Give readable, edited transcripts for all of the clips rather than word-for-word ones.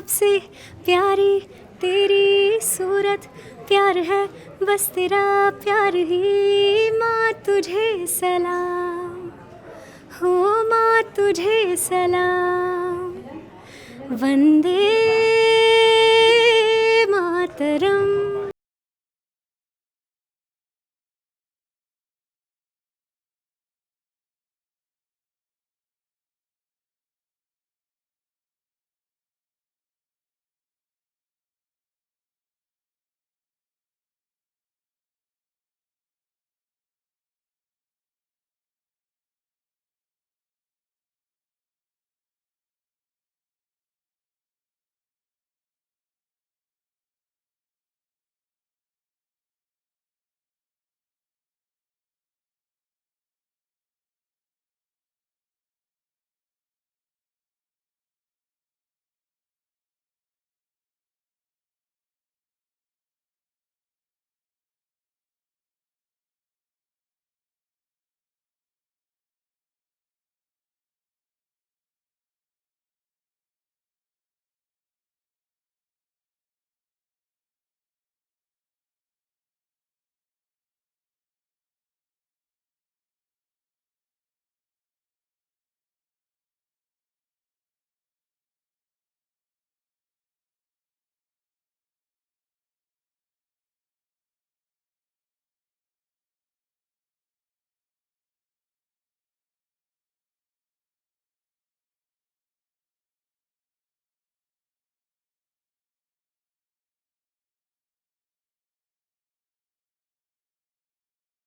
सबसे प्यारी तेरी सूरत, प्यार है बस तेरा प्यार ही। माँ तुझे सलाम, हो माँ तुझे सलाम, Vande Mataram.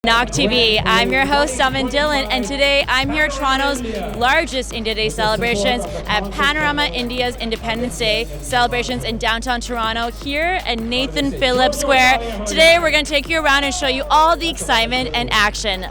Knock TV. I'm your host, Saman Dillon, and today I'm here at Toronto's largest India Day celebrations at Panorama India's Independence Day celebrations in downtown Toronto, here at Nathan Phillips Square. Today we're going to take you around and show you all the excitement and action.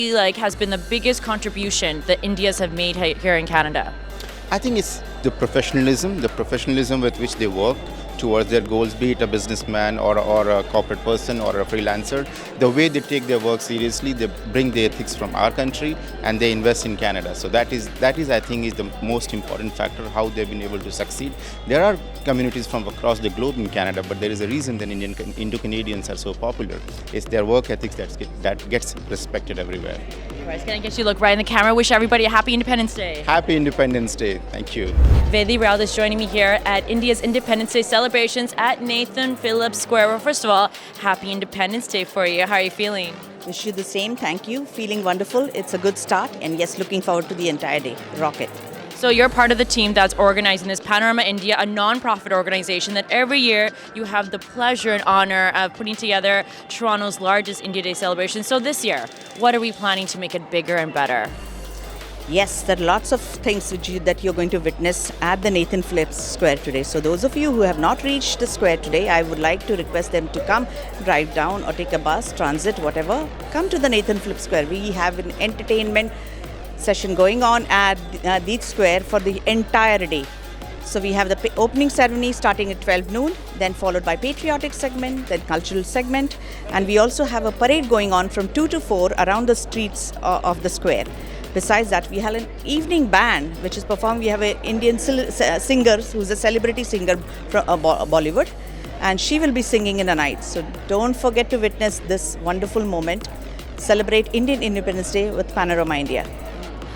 Has been the biggest contribution that India's have made here in Canada? I think it's the professionalism with which they work towards their goals, be it a businessman or a corporate person or a freelancer. The way they take their work seriously, they bring the ethics from our country and they invest in Canada. So that is I think is the most important factor, how they've been able to succeed. There are communities from across the globe in Canada, but there is a reason that Indo-Canadians are so popular. It's their work ethics that gets respected everywhere. Right, can I get you to look right in the camera? Wish everybody a happy Independence Day. Happy Independence Day. Thank you. Vedi Rao is joining me here at India's Independence Day celebrations at Nathan Phillips Square. Well, first of all, happy Independence Day for you. How are you feeling? Wish you the same. Thank you. Feeling wonderful. It's a good start. And yes, looking forward to the entire day. Rocket. So you're part of the team that's organizing this Panorama India, a non-profit organization that every year you have the pleasure and honor of putting together Toronto's largest India Day celebration. So this year, what are we planning to make it bigger and better? Yes, there are lots of things that you're going to witness at the Nathan Phillips Square today. So those of you who have not reached the square today, I would like to request them to come, drive down or take a bus, transit, whatever. Come to the Nathan Phillips Square. We have an entertainment session going on at the square for the entire day. So we have the opening ceremony starting at 12 noon, then followed by Patriotic segment, then cultural segment. And we also have a parade going on from 2 to 4 around the streets of the square. Besides that, we have an evening band which is performing. We have an Indian singer who's a celebrity singer from Bollywood, and she will be singing in the night. So don't forget to witness this wonderful moment. Celebrate Indian Independence Day with Panorama India.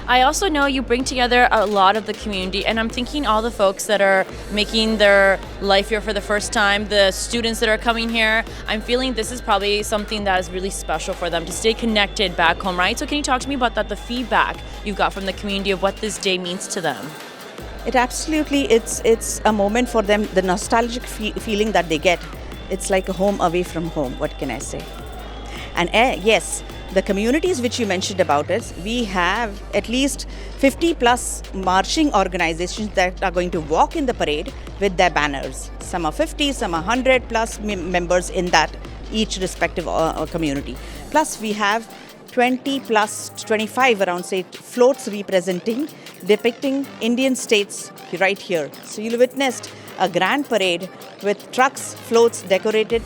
I also know you bring together a lot of the community, and I'm thinking all the folks that are making their life here for the first time, the students that are coming here, I'm feeling this is probably something that is really special for them to stay connected back home, right? So can you talk to me about that, the feedback you got from the community of what this day means to them? It absolutely, it's a moment for them, the nostalgic feeling that they get. It's like a home away from home, what can I say? And yes, the communities which you mentioned about us, we have at least 50 plus marching organizations that are going to walk in the parade with their banners. Some are 50, some are 100 plus members in that each respective community. Plus we have 20 plus 25 around, say, floats depicting Indian states right here. So you'll witness a grand parade with trucks, floats decorated,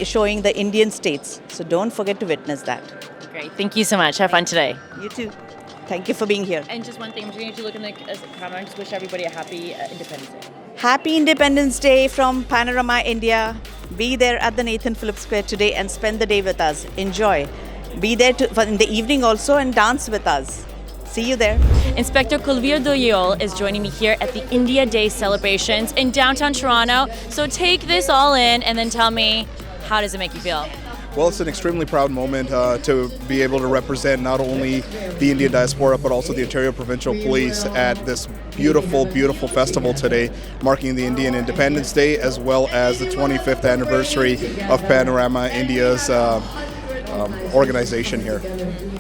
showing the Indian states. So don't forget to witness that. Great. Thank you so much. Have fun today. You too. Thank you for being here. And just one thing, I'm just going to look in the camera and just wish everybody a happy Independence Day. Happy Independence Day from Panorama India. Be there at the Nathan Phillips Square today and spend the day with us. Enjoy. Be there in the evening also and dance with us. See you there. Inspector Kulveer Doyol is joining me here at the India Day celebrations in downtown Toronto. So take this all in and then tell me, how does it make you feel? Well, it's an extremely proud moment to be able to represent not only the Indian diaspora but also the Ontario Provincial Police at this beautiful, beautiful festival today, marking the Indian Independence Day as well as the 25th anniversary of Panorama India's organization here.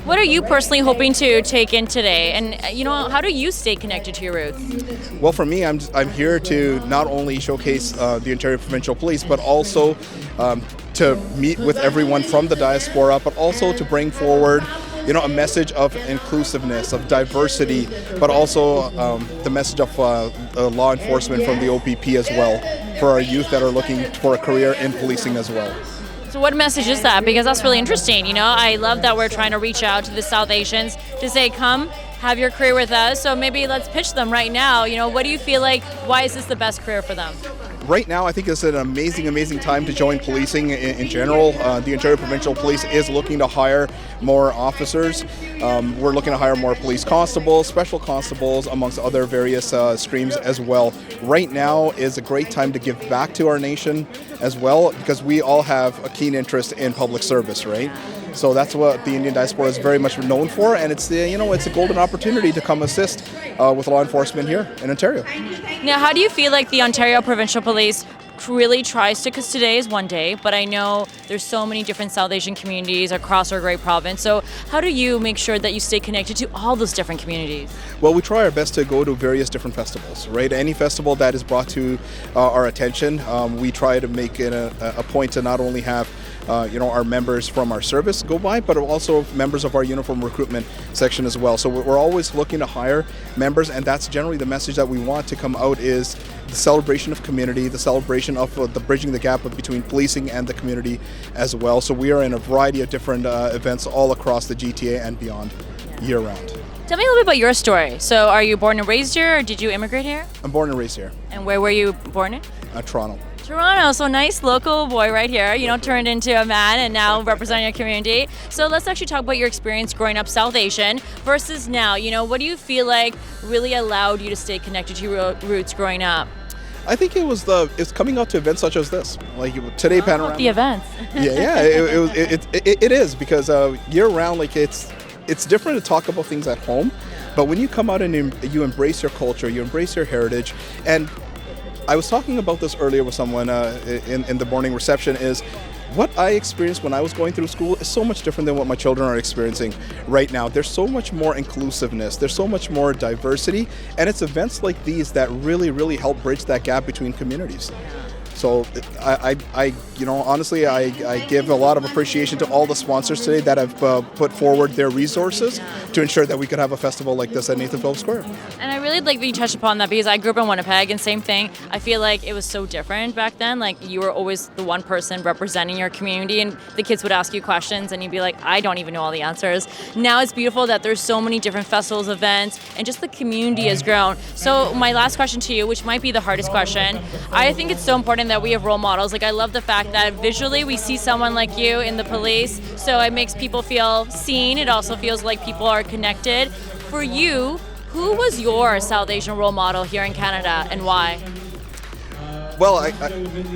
What are you personally hoping to take in today? And how do you stay connected to your roots? Well, for me, I'm here to not only showcase the Ontario Provincial Police, but also to meet with everyone from the diaspora, but also to bring forward a message of inclusiveness, of diversity, but also the message of law enforcement from the OPP as well, for our youth that are looking for a career in policing as well. So what message is that? Because that's really interesting. I love that we're trying to reach out to the South Asians to say, come, have your career with us. So maybe let's pitch them right now. What do you feel like, why is this the best career for them? Right now, I think it's an amazing, amazing time to join policing in general. The Ontario Provincial Police is looking to hire more officers. We're looking to hire more police constables, special constables, amongst other various streams as well. Right now is a great time to give back to our nation as well, because we all have a keen interest in public service, right? So that's what the Indian diaspora is very much known for, and it's a golden opportunity to come assist with law enforcement here in Ontario. Now, how do you feel like the Ontario Provincial Police really tries to, because today is one day, but I know there's so many different South Asian communities across our great province. So how do you make sure that you stay connected to all those different communities? Well, we try our best to go to various different festivals, right? Any festival that is brought to our attention, we try to make it a point to not only have our members from our service go by, but also members of our uniform recruitment section as well. So we're always looking to hire members, and that's generally the message that we want to come out, is the celebration of community, the celebration of the bridging the gap between policing and the community as well. So we are in a variety of different events all across the GTA and beyond, year round. Tell me a little bit about your story. So are you born and raised here, or did you immigrate here? I'm born and raised here. And where were you born in? Toronto. Toronto, so nice local boy right here, turned into a man and now representing your community. So let's actually talk about your experience growing up South Asian versus now. What do you feel like really allowed you to stay connected to your roots growing up? I think it's coming out to events such as this, like today, Panorama. The events. It is, because year round, like it's different to talk about things at home, But when you come out and you embrace your culture, you embrace your heritage, and I was talking about this earlier with someone in the morning reception, is what I experienced when I was going through school is so much different than what my children are experiencing right now. There's so much more inclusiveness, there's so much more diversity, and it's events like these that really, really help bridge that gap between communities. So honestly, I give a lot of appreciation to all the sponsors today that have put forward their resources to ensure that we could have a festival like this at Nathan Phillips Square. And I really like that you touched upon that, because I grew up in Winnipeg, and same thing. I feel like it was so different back then. Like, you were always the one person representing your community, and the kids would ask you questions and you'd be like, I don't even know all the answers. Now it's beautiful that there's so many different festivals, events, and just the community has grown. So my last question to you, which might be the hardest question, I think it's so important that we have role models. Like, I love the fact that visually we see someone like you in the police, so it makes people feel seen. It also feels like people are connected. For you, who was your South Asian role model here in Canada, and why? Well,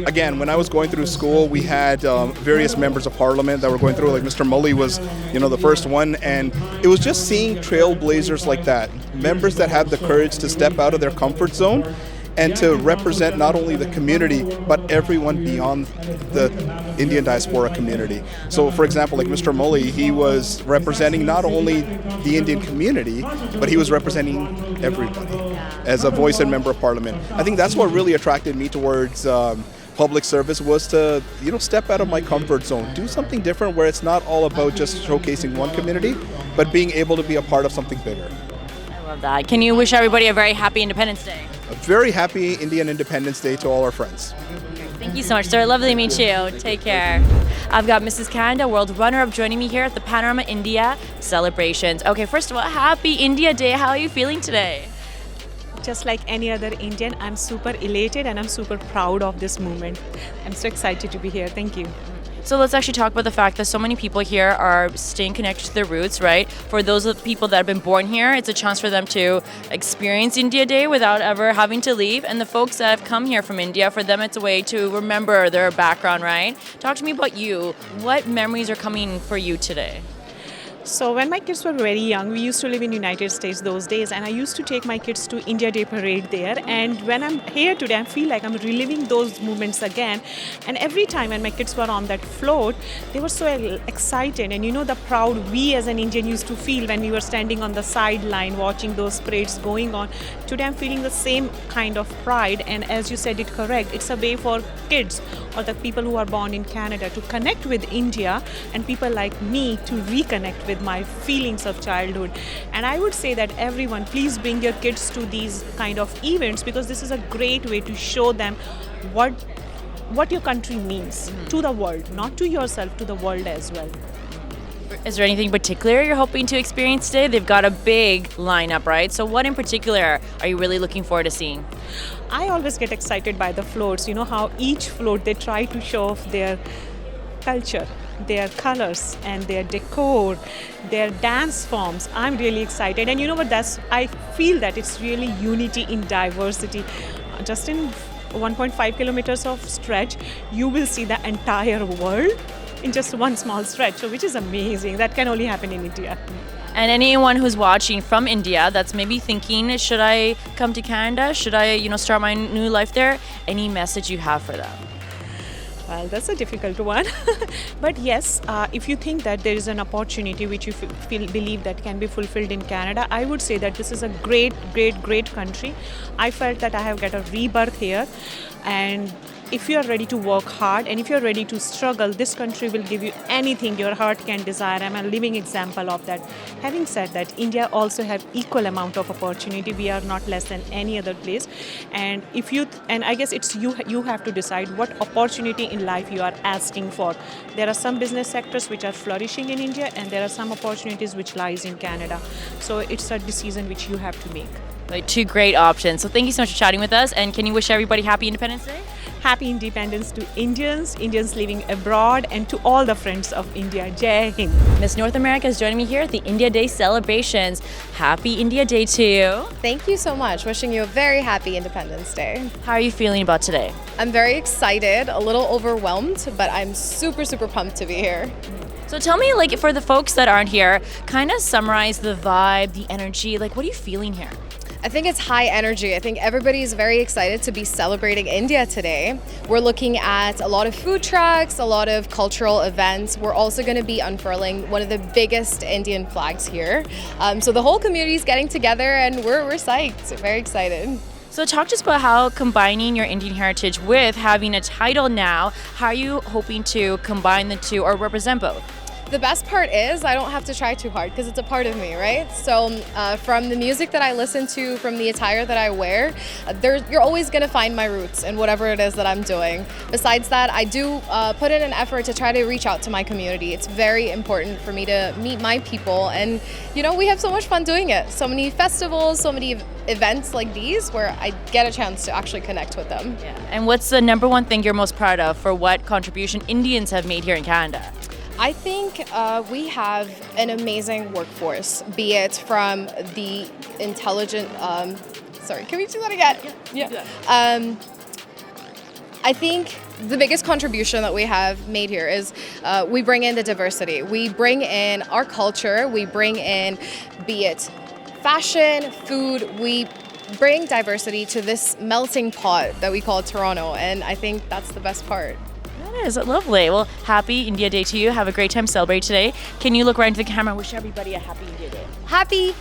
again, when I was going through school, we had various members of parliament that were going through. Like Mr. Mully was, the first one, and it was just seeing trailblazers like that, members that had the courage to step out of their comfort zone and to represent not only the community, but everyone beyond the Indian diaspora community. So, for example, like Mr. Mully, he was representing not only the Indian community, but he was representing everybody as a voice and member of parliament. I think that's what really attracted me towards public service, was to step out of my comfort zone, do something different where it's not all about just showcasing one community, but being able to be a part of something bigger. I love that. Can you wish everybody a very happy Independence Day? A very happy Indian Independence Day to all our friends. Thank you so much, sir. Lovely to meet you. Take care. I've got Mrs. Canada, world runner-up, joining me here at the Panorama India celebrations. Okay, first of all, happy India Day. How are you feeling today? Just like any other Indian, I'm super elated and I'm super proud of this movement. I'm so excited to be here. Thank you. So let's actually talk about the fact that so many people here are staying connected to their roots, right? For those of the people that have been born here, it's a chance for them to experience India Day without ever having to leave. And the folks that have come here from India, for them it's a way to remember their background, right? Talk to me about you. What memories are coming for you today? So when my kids were very young, we used to live in United States those days, and I used to take my kids to India Day parade there. And when I'm here today, I feel like I'm reliving those moments again. And every time when my kids were on that float, they were so excited. And the proud we as an Indian used to feel when we were standing on the sideline watching those parades going on. Today I'm feeling the same kind of pride. And as you said it correct, it's a way for kids or the people who are born in Canada to connect with India, and people like me to reconnect with my feelings of childhood. And I would say that everyone, please bring your kids to these kind of events, because this is a great way to show them what your country means to the world, not to yourself, to the world as well. Is there anything particular you're hoping to experience today? They've got a big lineup, right? So what in particular are you really looking forward to seeing? I always get excited by the floats. You know how each float, they try to show off their culture, their colors and their decor, their dance forms. I'm really excited. And you know what, I feel that it's really unity in diversity. Just in 1.5 kilometers of stretch, you will see the entire world in just one small stretch, so which is amazing. That can only happen in India. And anyone who's watching from India that's maybe thinking, should I come to Canada? Should I, start my new life there? Any message you have for them? Well, that's a difficult one. But yes, if you think that there is an opportunity which you believe that can be fulfilled in Canada, I would say that this is a great, great, great country. I felt that I have got a rebirth here. And if you are ready to work hard and if you're ready to struggle, this country will give you anything your heart can desire. I'm a living example of that. Having said that, India also have equal amount of opportunity. We are not less than any other place. And I guess it's you have to decide what opportunity in life you are asking for. There are some business sectors which are flourishing in India, and there are some opportunities which lies in Canada. So it's a decision which you have to make. Like, two great options. So thank you so much for chatting with us, and can you wish everybody happy Independence Day? Happy Independence to Indians living abroad, and to all the friends of India. Jai Hind. Miss North America is joining me here at the India Day celebrations. Happy India Day to you. Thank you so much. Wishing you a very happy Independence Day. How are you feeling about today? I'm very excited, a little overwhelmed, but I'm super, super pumped to be here. So tell me, like, for the folks that aren't here, kind of summarize the vibe, the energy. Like, what are you feeling here? I think it's high energy. I think everybody's very excited to be celebrating India today. We're looking at a lot of food trucks, a lot of cultural events. We're also going to be unfurling one of the biggest Indian flags here. So the whole community is getting together and we're psyched, very excited. So talk to us about how combining your Indian heritage with having a title now, how are you hoping to combine the two or represent both? The best part is I don't have to try too hard because it's a part of me, right? So from the music that I listen to, from the attire that I wear, you're always going to find my roots in whatever it is that I'm doing. Besides that, I do put in an effort to try to reach out to my community. It's very important for me to meet my people, and we have so much fun doing it. So many festivals, so many events like these where I get a chance to actually connect with them. Yeah. And what's the number one thing you're most proud of for what contribution Indians have made here in Canada? I think we have an amazing workforce, be it from the intelligent, sorry, can we do that again? Yeah. I think the biggest contribution that we have made here is we bring in the diversity. We bring in our culture, we bring in, be it fashion, food, we bring diversity to this melting pot that we call Toronto, and I think that's the best part. That is lovely. Well, happy India Day to you. Have a great time celebrating today. Can you look right into the camera and wish everybody a happy India Day?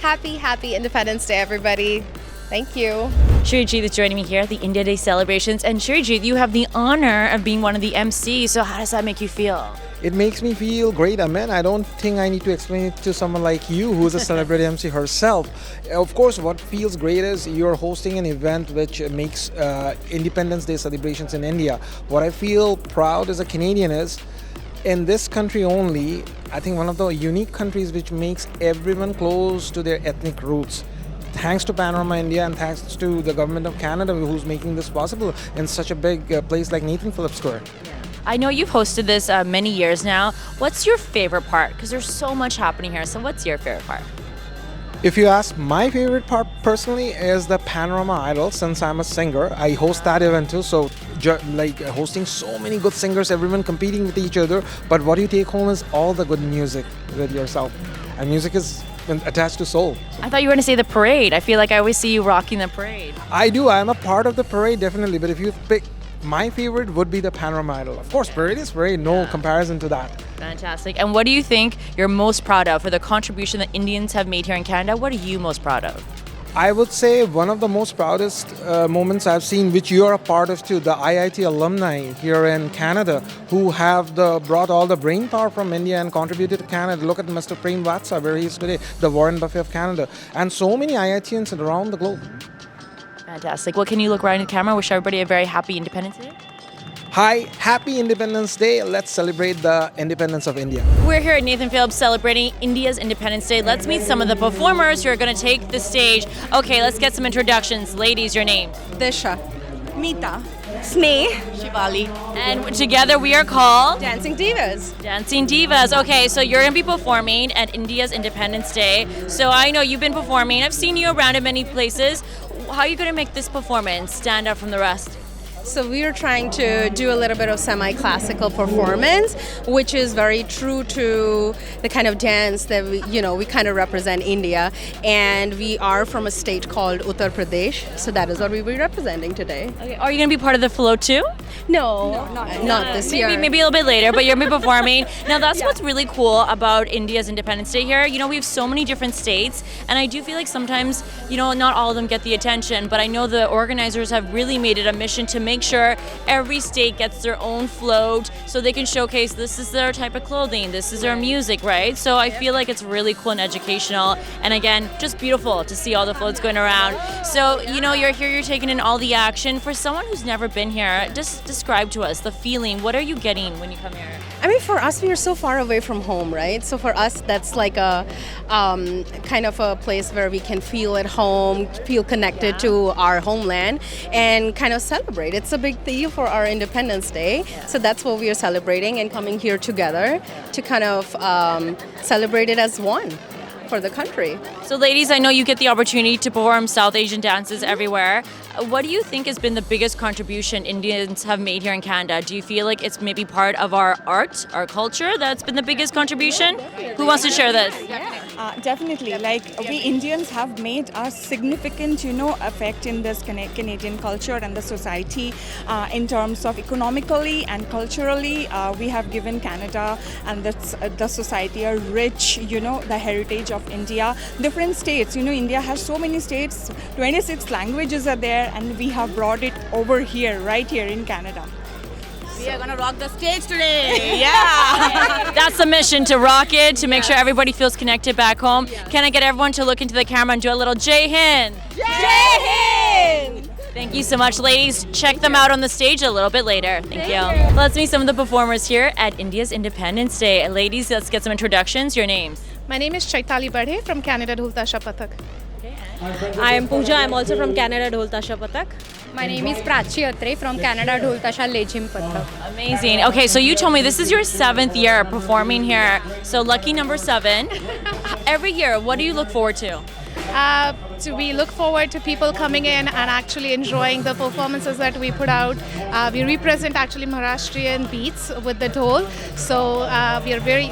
Happy Independence Day, everybody. Thank you. Shreejit is joining me here at the India Day celebrations. And Shreejit, you have the honor of being one of the MCs. So how does that make you feel? It makes me feel great, Amen. I don't think I need to explain it to someone like you who is a celebrity MC herself. Of course, what feels great is you're hosting an event which makes Independence Day celebrations in India. What I feel proud as a Canadian is, in this country only, I think one of the unique countries which makes everyone close to their ethnic roots. Thanks to Panorama India and thanks to the government of Canada who's making this possible in such a big place like Nathan Phillips Square. I know you've hosted this many years now. What's your favorite part? Because there's so much happening here. So what's your favorite part? If you ask, my favorite part personally is the Panorama Idol. Since I'm a singer, I host that event too. So like hosting so many good singers, everyone competing with each other. But what you take home is all the good music with yourself. And music is attached to soul. I thought you were going to say the parade. I feel like I always see you rocking the parade. I do. I'm a part of the parade, definitely. But if you pick, my favorite would be the Panorama Idol. Of course, parade is parade. No comparison to that. Fantastic. And what do you think you're most proud of for the contribution that Indians have made here in Canada? What are you most proud of? I would say one of the most proudest moments I've seen, which you are a part of too, the IIT alumni here in Canada, who have brought all the brain power from India and contributed to Canada. Look at Mr. Prem Vatsa, where he is today, the Warren Buffett of Canada, and so many IITians around the globe. Fantastic. Well, can you look right in the camera? Wish everybody a very happy Independence Day. Hi, happy Independence Day. Let's celebrate the independence of India. We're here at Nathan Phillips celebrating India's Independence Day. Let's meet some of the performers who are going to take the stage. Okay, let's get some introductions. Ladies, your names. Disha, Meeta, Sneh, Shivali. And together we are called Dancing Divas. Dancing Divas. Okay, so you're going to be performing at India's Independence Day. So I know you've been performing. I've seen you around in many places. How are you going to make this performance stand out from the rest? So we are trying to do a little bit of semi-classical performance, which is very true to the kind of dance that we kind of represent India. And we are from a state called Uttar Pradesh, so that is what we'll be representing today. Okay. Are you going to be part of the float too? No, not this year. Maybe a little bit later, but you're going to be performing. Now that's what's really cool about India's Independence Day here. We have so many different states, and I do feel like sometimes, not all of them get the attention, but I know the organizers have really made it a mission to make sure every state gets their own float so they can showcase this is their type of clothing, this is their music, right? So I feel like it's really cool and educational, and again, just beautiful to see all the floats going around. So, you're here, you're taking in all the action. For someone who's never been here, just describe to us the feeling. What are you getting when you come here? I mean, for us, we are so far away from home, right? So for us, that's like a kind of a place where we can feel at home, feel connected to our homeland, and kind of celebrate. It's a big deal for our Independence Day. So that's what we are celebrating and coming here together to kind of celebrate it as one. for the country. So ladies, I know you get the opportunity to perform South Asian dances everywhere. What do you think has been the biggest contribution Indians have made here in Canada? Do you feel like it's maybe part of our art, our culture, that's been the biggest contribution? Who wants to share this? Definitely. Like we Indians have made a significant, effect in this Canadian culture and the society in terms of economically and culturally. We have given Canada and the society a rich, the heritage of India. Different states, India has so many states, 26 languages are there, and we have brought it over here, right here in Canada. We are going to rock the stage today. That's the mission, to rock it, to make sure everybody feels connected back home. Can I get everyone to look into the camera and do a little Jai Hind? Jai Hind! Thank you so much, ladies. Check them out on the stage a little bit later. Thank you. Let's meet some of the performers here at India's Independence Day. Ladies, let's get some introductions. Your names? My name is Chaitali Badhe from Canada Dhol Tasha Pathak. I am Pooja. I'm also from Canada Dhol Tasha Pathak. My name is Prachi Atre from Canada Dhol Tasha Lejhim Pathak. Amazing. Okay, so you told me this is your 7th year performing here. So lucky number 7. Every year, what do you look forward to? So we look forward to people coming in and actually enjoying the performances that we put out. We represent actually Maharashtrian beats with the dhol. So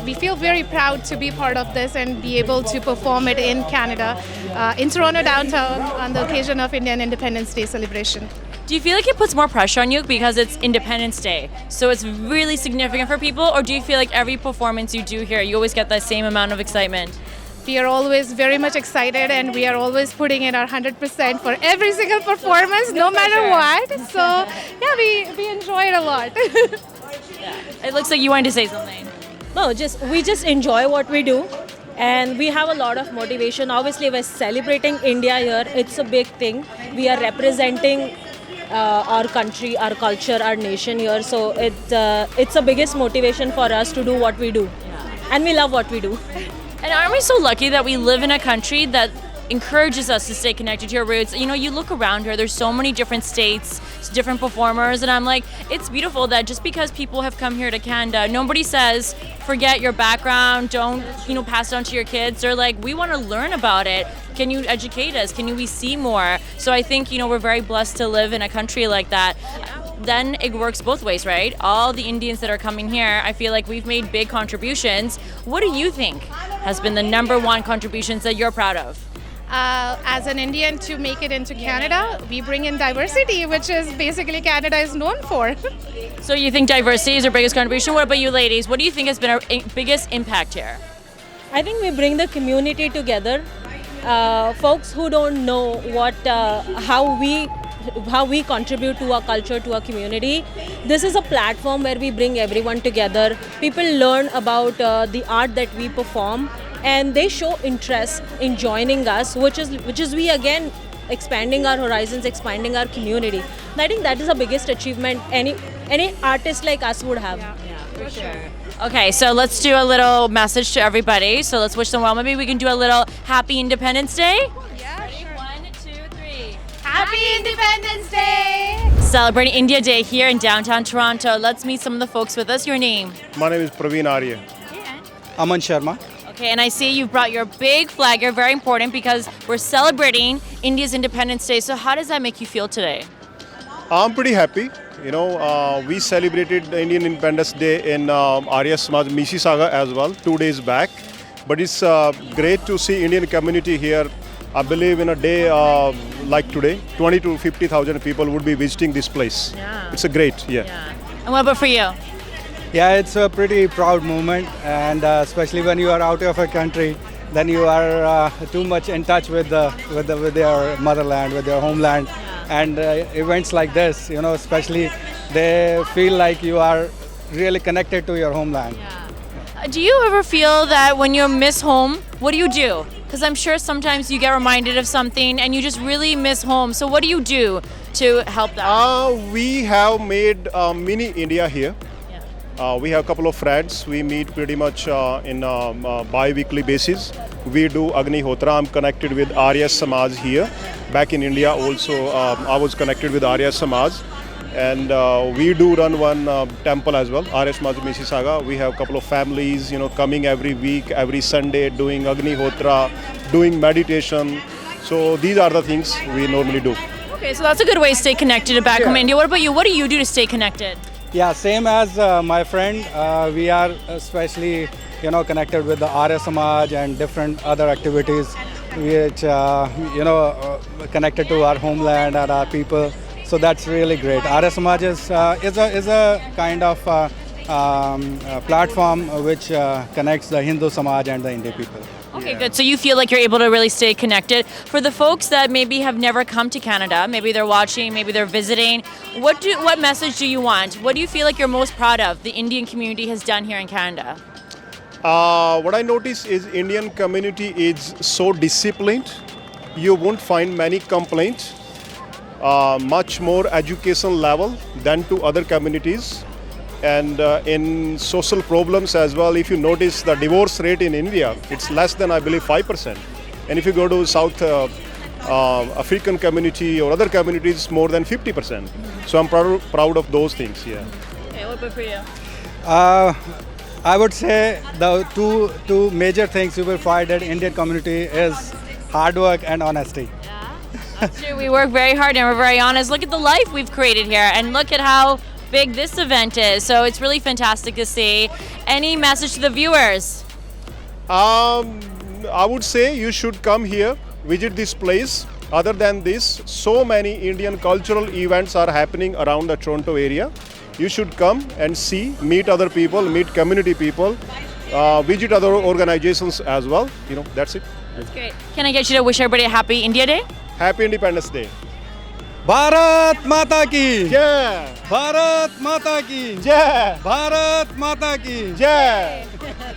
we feel very proud to be part of this and be able to perform it in Canada, in Toronto downtown on the occasion of Indian Independence Day celebration. Do you feel like it puts more pressure on you because it's Independence Day? So it's really significant for people, or do you feel like every performance you do here, you always get that same amount of excitement? We are always very much excited, and we are always putting in our 100% for every single performance, no matter what. So yeah, we enjoy it a lot. It looks like you wanted to say something. No, we just enjoy what we do, and we have a lot of motivation. Obviously, we're celebrating India here. It's a big thing. We are representing our country, our culture, our nation here. So it's the biggest motivation for us to do what we do, and we love what we do. And aren't we so lucky that we live in a country that encourages us to stay connected to your roots? You look around here, there's so many different states, different performers, and I'm like, it's beautiful that just because people have come here to Canada, nobody says, forget your background, don't, pass it on to your kids. They're like, we want to learn about it. Can you educate us? Can we see more? So I think, we're very blessed to live in a country like that. Then it works both ways, right? All the Indians that are coming here, I feel like we've made big contributions. What do you think has been the number one contributions that you're proud of? As an Indian, to make it into Canada, we bring in diversity, which is basically Canada is known for. So you think diversity is our biggest contribution? What about you ladies? What do you think has been our biggest impact here? I think we bring the community together. Folks who don't know how we contribute to our culture, to our community. This is a platform where we bring everyone together. People learn about the art that we perform, and they show interest in joining us, which is we again expanding our horizons, expanding our community. And I think that is the biggest achievement any artist like us would have. Yeah, for sure. Okay, so let's do a little message to everybody. So let's wish them well. Maybe we can do a little Happy Independence Day. Yeah, sure. 1, 2, 3. Happy Independence Day! Celebrating India Day here in downtown Toronto. Let's meet some of the folks with us. Your name? My name is Praveen Arya. Aman Sharma. Okay, and I see you brought your big flag. You're very important because we're celebrating India's Independence Day. So how does that make you feel today? I'm pretty happy. We celebrated the Indian Independence Day in Arya Samaj Mississauga as well 2 days back. But it's great to see Indian community here. I believe in a day like today, 20 to 50,000 people would be visiting this place. Yeah. It's a great, yeah. And what about for you? Yeah, it's a pretty proud moment, and especially when you are out of a country, then you are too much in touch with your motherland, with your homeland. And events like this, especially they feel like you are really connected to your homeland. Do you ever feel that when you miss home, what do you do? Because I'm sure sometimes you get reminded of something and you just really miss home. So what do you do to help that? We have made mini India here. We have a couple of friends. We meet pretty much in bi-weekly basis. We do Agni Hotra. I'm connected with Arya Samaj here. Back in India also, I was connected with Arya Samaj. And we do run one temple as well, R.S. Mississauga. We have a couple of families, coming every week, every Sunday, doing Agnihotra, doing meditation. So these are the things we normally do. Okay, so that's a good way to stay connected back home in India. What about you? What do you do to stay connected? Yeah, same as my friend. We are especially, connected with the Arya Samaj and different other activities, which connected to our homeland and our people. So that's really great. Arya Samaj is a kind of platform which connects the Hindu Samaj and the Indian people. Okay, good. So you feel like you're able to really stay connected. For the folks that maybe have never come to Canada, maybe they're watching, maybe they're visiting, what message do you want? What do you feel like you're most proud of the Indian community has done here in Canada? What I notice is Indian community is so disciplined. You won't find many complaints. Much more education level than to other communities. And in social problems as well, if you notice the divorce rate in India, it's less than, I believe, 5%. And if you go to South African community or other communities, more than 50%. So I'm proud of those things, yeah. Okay, what about for you? I would say the two major things you will find in Indian community is hard work and honesty. That's true. We work very hard and we're very honest. Look at the life we've created here and look at how big this event is. So it's really fantastic to see. Any message to the viewers? I would say you should come here, visit this place. Other than this, so many Indian cultural events are happening around the Toronto area. You should come and see, meet other people, meet community people, visit other organizations as well. That's it. That's great. Can I get you to wish everybody a happy India Day? Happy Independence Day. Bharat Mata ki Jai! Bharat Mata ki Jai! Bharat Mata ki Jai!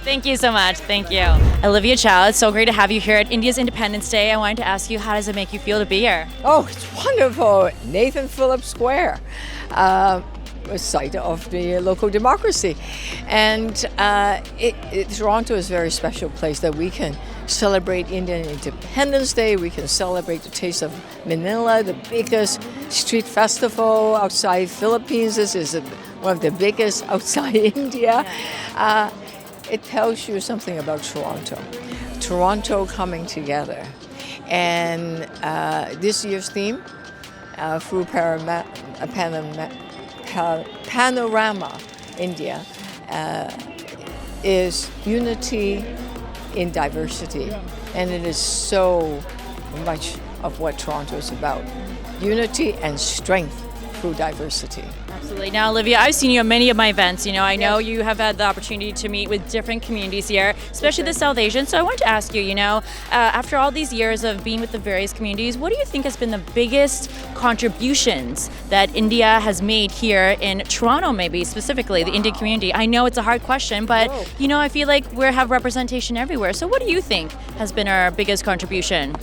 Thank you so much. Thank you. Olivia Chow, it's so great to have you here at India's Independence Day. I wanted to ask you, how does it make you feel to be here? Oh, it's wonderful. Nathan Phillips Square, a site of the local democracy. And Toronto is a very special place that we can celebrate Indian Independence Day. We can celebrate the Taste of Manila, the biggest street festival outside Philippines. This is one of the biggest outside India. It tells you something about Toronto coming together. And this year's theme, through Panorama India, is unity in diversity. And it is so much of what Toronto is about. Unity and strength through diversity. Absolutely. Now, Olivia, I've seen you at many of my events. I know you have had the opportunity to meet with different communities here, especially the South Asian. So I wanted to ask you, after all these years of being with the various communities, what do you think has been the biggest contributions that India has made here in Toronto, maybe specifically, the Indian community? I know it's a hard question, but, I feel like we have representation everywhere. So what do you think has been our biggest contribution?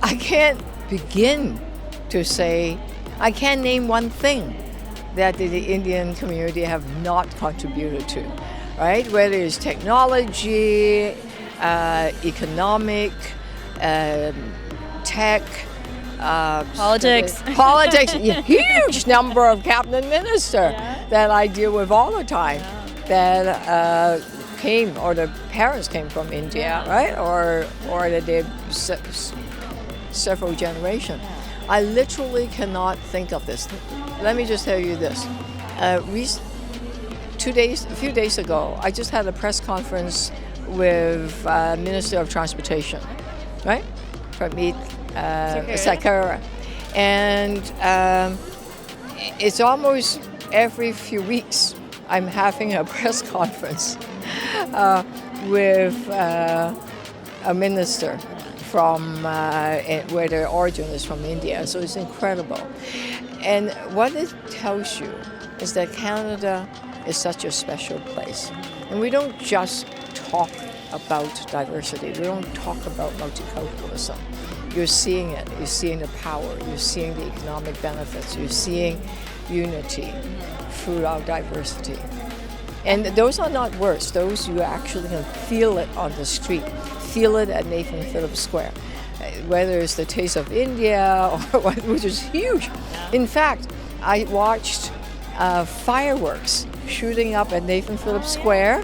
I can't begin to say, I can't name one thing that the Indian community have not contributed to, right? Whether it's technology, economic, tech, politics. Huge number of cabinet ministers that I deal with all the time that came, or the parents came from India, right? Or that they've several generations. I literally cannot think of this. Let me just tell you this. A few days ago, I just had a press conference with Minister of Transportation, right? Pramit Sakara. And it's almost every few weeks I'm having a press conference with a minister from where their origin is from India. So it's incredible. And what it tells you is that Canada is such a special place. And we don't just talk about diversity. We don't talk about multiculturalism. You're seeing it. You're seeing the power. You're seeing the economic benefits. You're seeing unity through our diversity. And those are not words. Those you actually can feel it on the street. Feel it at Nathan Phillips Square. whether it's the Taste of India or which is huge. In fact, I watched fireworks shooting up at Nathan Phillips Square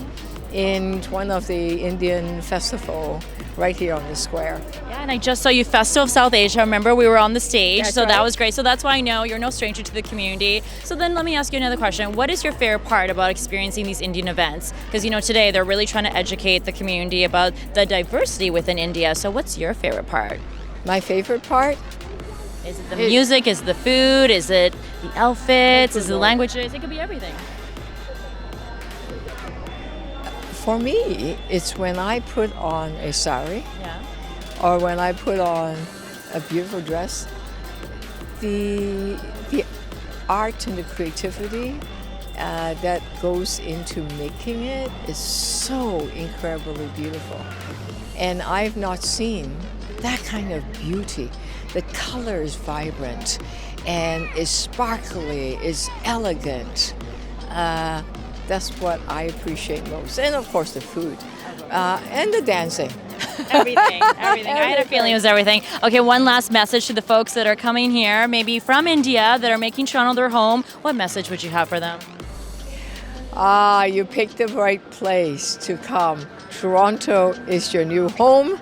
in one of the Indian festival right here on the square. Yeah, and I just saw you Festival of South Asia. Remember, we were on the stage, That's so right. that was great. So that's why I know you're no stranger to the community. So then let me ask you another question. What is your favorite part about experiencing these Indian events? Because, you know, today they're really trying to educate the community about the diversity within India. So what's your favorite part? My favorite part? Is it the music? Is it the food? Is it the outfits? Is it the languages? It could be everything. For me, it's when I put on a sari or when I put on a beautiful dress. The art and the creativity that goes into making it is so incredibly beautiful. And I've not seen that kind of beauty. The color is vibrant and is sparkly, is elegant. That's what I appreciate most. And of course the food and the dancing. Everything. I had a feeling it was everything. Okay, one last message to the folks that are coming here, maybe from India, that are making Toronto their home. What message would you have for them? You picked the right place to come. Toronto is your new home.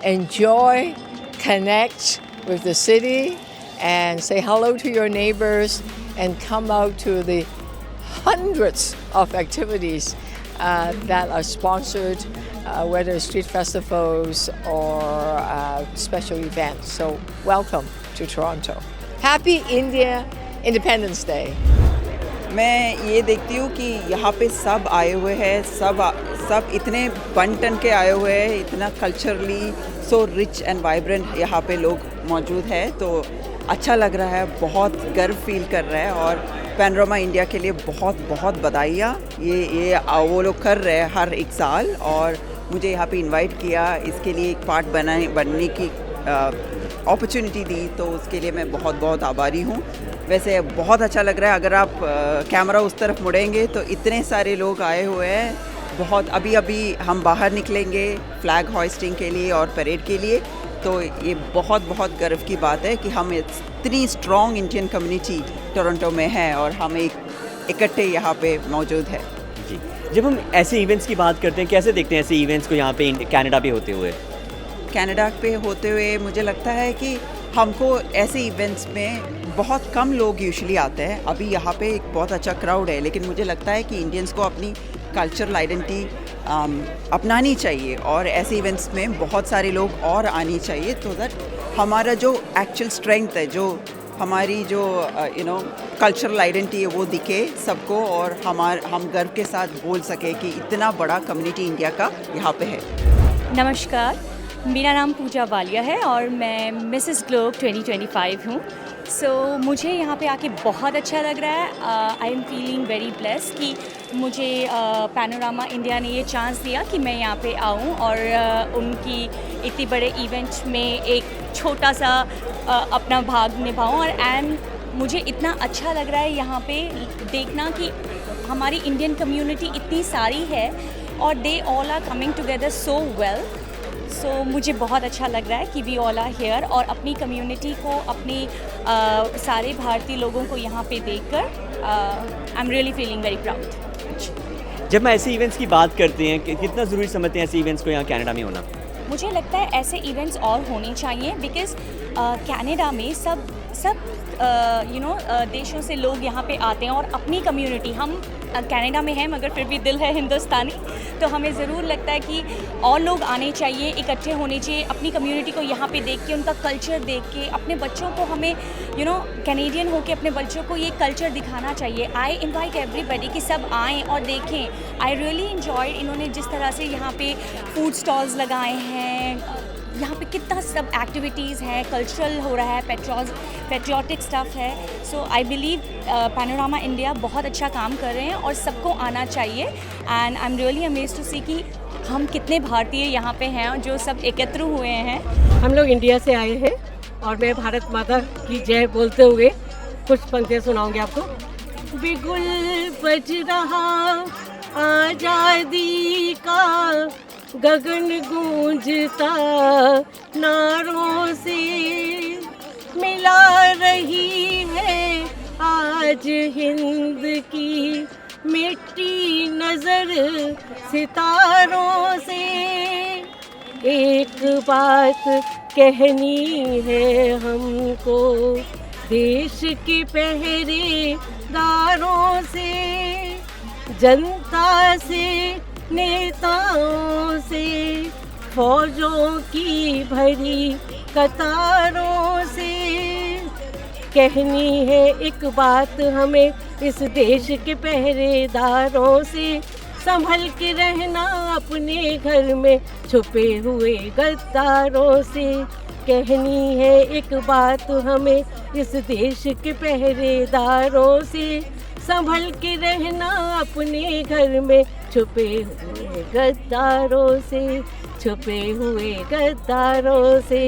Enjoy, connect with the city, and say hello to your neighbors, and come out to the hundreds of activities that are sponsored, whether street festivals or special events. So welcome to Toronto. Happy India Independence Day. मैं ये देखती हूँ कि यहाँ पे सब आए हुए हैं, सब इतने बन टन के आए हुए हैं, इतना culturally so rich and vibrant यहाँ पे लोग मौजूद हैं, तो अच्छा लग रहा है, बहुत गर्व फील कर रहा है। और पैनोरामा इंडिया के लिए बहुत बहुत बधाइयाँ। ये वो लोग कर रहे हैं हर एक साल, और मुझे यहाँ पे इनवाइट किया, इसके लिए एक पार्ट बनने की अपॉर्चुनिटी दी, तो उसके लिए मैं बहुत बहुत आभारी हूँ। वैसे बहुत अच्छा लग रहा है, अगर आप कैमरा उस तरफ मुड़ेंगे तो इतने सारे लोग आए हुए हैं। बहुत अभी हम बाहर निकलेंगे फ्लैग होइस्टिंग के लिए और परेड के लिए, तो ये बहुत बहुत गर्व की बात है कि हम इतनी स्ट्रॉन्ग इंडियन कम्युनिटी टोरंटो में है और हम इकट्ठे यहाँ पे मौजूद है। जी, जब हम ऐसे इवेंट्स की बात करते हैं, कैसे देखते हैं ऐसे इवेंट्स को यहाँ पे कनाडा पे होते हुए? कनाडा पे होते हुए मुझे लगता है कि हमको ऐसे इवेंट्स में बहुत कम लोग यूजुअली आते हैं। अभी यहाँ पे एक बहुत अच्छा क्राउड है, लेकिन मुझे लगता है कि इंडियंस को अपनी कल्चरल आइडेंटिटी अपनानी चाहिए, और ऐसे इवेंट्स में बहुत सारे लोग और आनी चाहिए, तो दैट हमारा जो एक्चुअल स्ट्रेंथ है, जो हमारी जो कल्चरल आइडेंटिटी है, वो दिखे सबको, और हम गर्व के साथ बोल सके कि इतना बड़ा कम्युनिटी इंडिया का यहाँ पे है। नमस्कार, मेरा नाम पूजा वालिया है और मैं मिसेस ग्लोब 2025 हूँ। मुझे यहाँ पे आके बहुत अच्छा लग रहा है। I am feeling very blessed कि मुझे पैनोरामा इंडिया ने ये चांस दिया कि मैं यहाँ पे आऊँ और उनकी इतनी बड़े इवेंट में एक छोटा सा अपना भाग निभाऊँ। और मुझे इतना अच्छा लग रहा है यहाँ पे देखना कि हमारी इंडियन कम्युनिटी इतनी सारी है और they all are coming together so well. मुझे बहुत अच्छा लग रहा है कि वी ऑल आर हियर, और अपनी कम्युनिटी को, अपनी सारे भारतीय लोगों को यहाँ पे देखकर आई am really feeling very proud. जब हम ऐसे इवेंट्स की बात करते हैं, कितना ज़रूरी समझते हैं ऐसे इवेंट्स को यहाँ कनाडा में होना? मुझे लगता है ऐसे इवेंट्स और होने चाहिए, बिकॉज़ कनाडा में सब देशों से लोग यहाँ पे आते हैं, और अपनी कम्युनिटी, हम कनाडा में हैं मगर फिर भी दिल है हिंदुस्तानी, तो हमें ज़रूर लगता है कि और लोग आने चाहिए, इकट्ठे होने चाहिए, अपनी कम्युनिटी को यहाँ पे देख के, उनका कल्चर देख के, अपने बच्चों को हमें कैनेडियन होके अपने बच्चों को ये कल्चर दिखाना चाहिए। आई इनवाइट एवरीबडी कि सब आएँ और देखें। आई रियली इन्जॉयड इन्होंने जिस तरह से यहाँ पे फूड स्टॉल्स लगाए हैं, यहाँ पे कितना सब एक्टिविटीज़ हैं, कल्चरल हो रहा है, पेट्रियोटिक स्टफ़ है। आई बिलीव पैनोरामा इंडिया बहुत अच्छा काम कर रहे हैं और सबको आना चाहिए। And I am really amazed to see कि हम कितने भारतीय यहाँ पे हैं जो सब एकत्र हुए हैं। हम लोग इंडिया से आए हैं और मैं भारत माता की जय बोलते हुए कुछ पंक्तियाँ सुनाऊंगी आपको। बिगुल बज रहा आज़ादी का, गगन गूंजता नारों से, मिला रही है आज हिंद की मिट्टी नजर सितारों से। एक बात कहनी है हमको देश के पहरेदारों से, जनता से नेताओं से फौजों की भरी कतारों से। कहनी है एक बात हमें इस देश के पहरेदारों से, संभल के रहना अपने घर में छुपे हुए गद्दारों से। कहनी है एक बात हमें इस देश के पहरेदारों से, संभल के रहना अपने घर में छुपे हुए गद्दारों से, छुपे हुए गद्दारों से।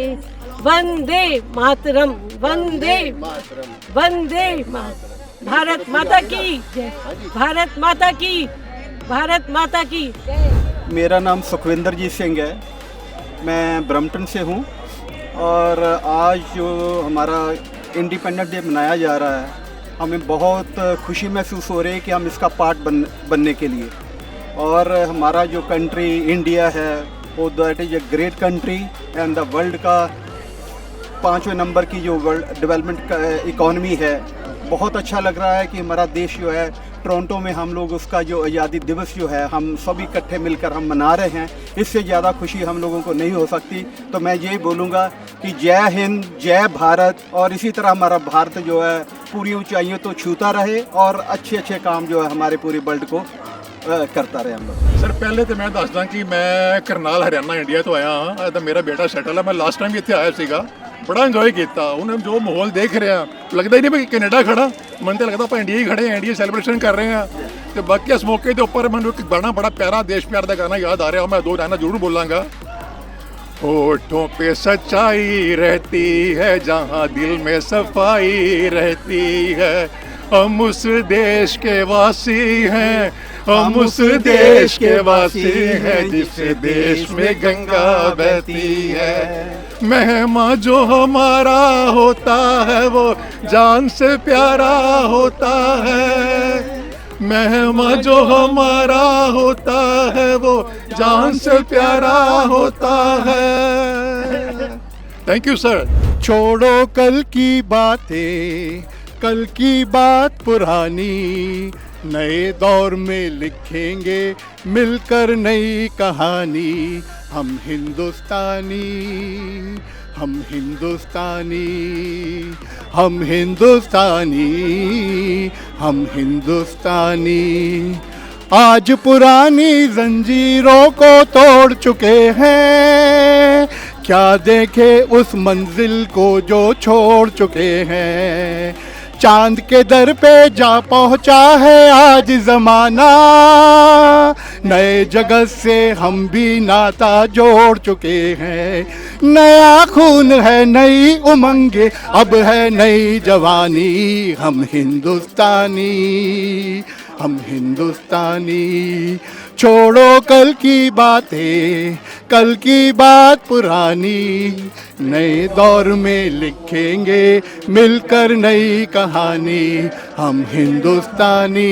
वंदे मातरम, वंदे वंदे मातरम। भारत माता की जय, भारत माता की, भारत माता की। मेरा नाम सुखविंदरजीत सिंह है, मैं ब्रम्पटन से हूँ और आज जो हमारा इंडिपेंडेंस डे मनाया जा रहा है, हमें बहुत खुशी महसूस हो रही है कि हम इसका पार्ट बनने के लिए। और हमारा जो कंट्री इंडिया है वो that is a great country and the world का 5वें नंबर की जो वर्ल्ड डेवलपमेंट इकॉनमी है। बहुत अच्छा लग रहा है कि हमारा देश जो है टोरंटो में हम लोग उसका जो आज़ादी दिवस जो है हम सभी इकट्ठे मिलकर हम मना रहे हैं। इससे ज़्यादा खुशी हम लोगों को नहीं हो सकती। तो मैं यही बोलूँगा कि जय हिंद, जय भारत, और इसी तरह हमारा भारत जो है पूरी ऊंचाइयों तो छूता रहे और अच्छे अच्छे काम जो है हमारे पूरे वर्ल्ड को करता रहे हम लोग। सर पहले तो मैं दसदा कि मैं करनाल हरियाणा इंडिया तो आया हाँ, तो मेरा बेटा सैटल है। मैं लास्ट टाइम भी इतने आया सीगा, बड़ा इंजॉय किया। उन्हें जो माहौल देख रहे हैं लगता ही नहीं मैं कनेडा खड़ा, मन तो लगता आप इंडिया ही खड़े हैं, इंडिया सेलिब्रेशन कर रहे हैं। तो बाकी इस मौके के ऊपर मैं एक बड़ा प्यारा देश प्यार का गाना याद आ रहा है, मैं 2 गाना जरूर बोलांगा। होठों पे सच्चाई रहती है जहाँ दिल में सफाई रहती है, हम उस देश के वासी हैं, हम उस देश के वासी हैं जिस देश में गंगा बहती है। मेहमान जो हमारा होता है वो जान से प्यारा होता है, मेहमान जो हमारा होता है वो जान से प्यारा होता है। Thank you sir. छोड़ो कल की बातें, कल की बात पुरानी, नए दौर में लिखेंगे मिलकर नई कहानी। हम हिंदुस्तानी, हम हिंदुस्तानी, हम हिंदुस्तानी, हम हिंदुस्तानी। आज पुरानी जंजीरों को तोड़ चुके हैं, क्या देखे उस मंजिल को जो छोड़ चुके हैं। चांद के दर पे जा पहुंचा है आज जमाना, नए जगत से हम भी नाता जोड़ चुके हैं। नया खून है, नई उमंगे, अब है नई जवानी। हम हिंदुस्तानी, हम हिंदुस्तानी। छोड़ो कल की बातें, कल की बात पुरानी, नए दौर में लिखेंगे मिलकर नई कहानी। हम हिंदुस्तानी,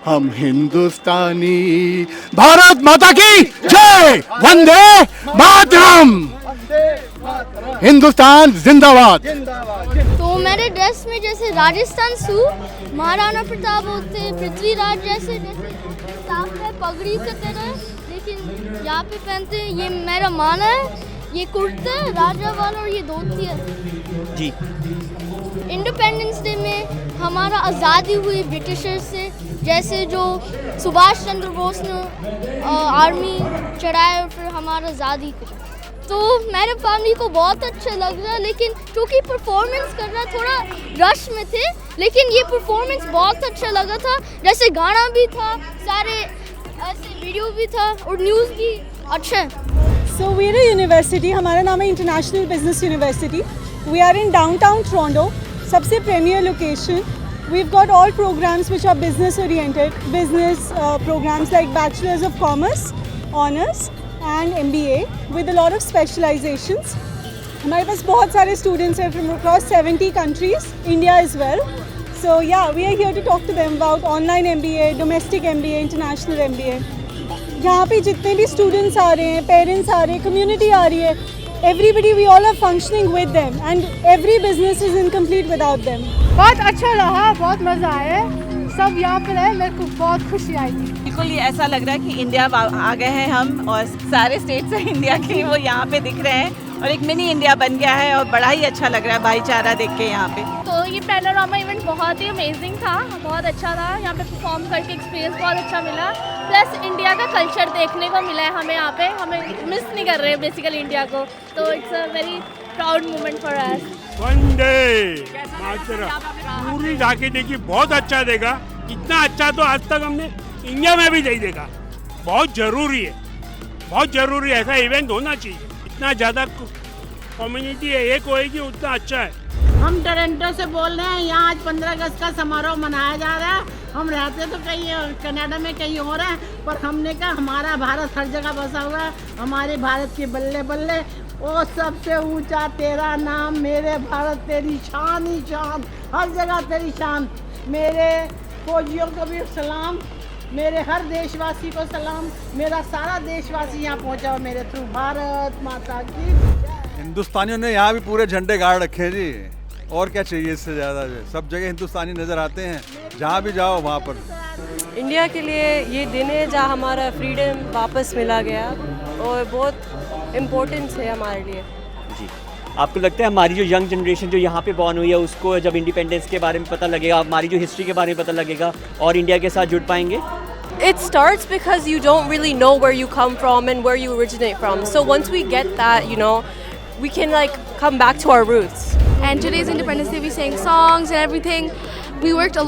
हम हिंदुस्तानी। भारत माता की जय, वंदे मातरम, हिंदुस्तान जिंदाबाद। तो मेरे ड्रेस में जैसे राजस्थान सूट, महाराणा प्रताप होते, पृथ्वीराज जैसे साफ है पगड़ी की तरह, लेकिन यहाँ पे पहनते हैं। ये मेरा माना है, ये कुर्ता है राजा वाला और ये धोती है जी। इंडिपेंडेंस डे में हमारा आज़ादी हुई ब्रिटिशर्स से, जैसे जो सुभाष चंद्र बोस ने आर्मी चढ़ाया और फिर हमारा आज़ादी करी। तो मेरे फैमिली को बहुत अच्छा लग रहा है, लेकिन क्योंकि परफॉर्मेंस कर रहा थोड़ा रश में थे, लेकिन ये परफॉर्मेंस बहुत अच्छा लगा था। जैसे गाना भी था, सारे ऐसे वीडियो भी था और न्यूज़ भी अच्छा है। So we are a university, हमारा नाम है international business university. We are in downtown Toronto, सबसे premier location. We've got all programs which are business oriented, business programs like Bachelors of Commerce, Honours, and MBA with a lot of specializations. हमारे पास बहुत सारे students हैं from across 70 countries, India as well. So yeah, we are here to talk to them about online MBA, domestic MBA, international MBA. यहाँ पे जितने भी students आ रहे हैं, parents आ रहे हैं, community आ रही है, everybody, we all are functioning with them and every business is incomplete without them. बहुत अच्छा रहा, बहुत मज़ा आया, सब यहाँ पर है, मेरे को बहुत खुशी आई थी। बिल्कुल ये ऐसा लग रहा है कि इंडिया आ गए हैं हम और सारे स्टेट्स हैं इंडिया के वो यहाँ पे दिख रहे हैं और एक मिनी इंडिया बन गया है और बड़ा ही अच्छा लग रहा है भाईचारा देख के यहाँ पे। तो ये पैनोरामा इवेंट बहुत ही अमेजिंग था, बहुत अच्छा था, यहाँ पे परफॉर्म करके एक्सपीरियंस बहुत अच्छा मिला, प्लस इंडिया का कल्चर देखने को मिला है हमें यहाँ पे, हमें मिस नहीं कर रहे हैं बेसिकली इंडिया को, तो it's a very proud moment for us. One day पूरी जाके देखी, बहुत अच्छा देखा, इतना अच्छा तो आज तक हमने इंडिया में भी नहीं देखा। बहुत ज़रूरी है, बहुत ज़रूरी है, ऐसा इवेंट होना चाहिए। इतना ज़्यादा कम्युनिटी है, एक होएगी उतना अच्छा है। हम टोरंटो से बोल रहे हैं, यहाँ आज 15 अगस्त का समारोह मनाया जा रहा है। हम रहते तो कहीं कनाडा में कहीं और हैं, पर हमने कहा हमारा भारत हर जगह बसा हुआ है, हमारे भारत के बल्ले बल्ले, ओ सबसे ऊंचा तेरा नाम, मेरे भारत तेरी शान ही शान, हर जगह तेरी शान। मेरे फौजियों को भी सलाम, मेरे हर देशवासी को सलाम, मेरा सारा देशवासी यहाँ पहुँचा हो मेरे थ्रू। भारत माता की। हिंदुस्तानियों ने यहाँ भी पूरे झंडे गाड़ रखे हैं जी, और क्या चाहिए इससे ज़्यादा। सब जगह हिंदुस्तानी नज़र आते हैं, जहाँ भी जाओ वहाँ पर। इंडिया के लिए ये दिन है जहाँ हमारा फ्रीडम वापस मिला गया और बहुत इम्पोर्टेंस है हमारे लिए। जी, आपको लगता है हमारी जो यंग जनरेशन जो यहाँ पे बॉर्न हुई है उसको जब इंडिपेंडेंस के बारे में पता लगेगा, हमारी जो हिस्ट्री के बारे में पता लगेगा और इंडिया के साथ जुड़ पाएंगे? It starts because you don't really know where you come from and where you originate from. So once we get that, you know, we can like come back to our roots. And today's Independence Day, we sang songs and everything. We worked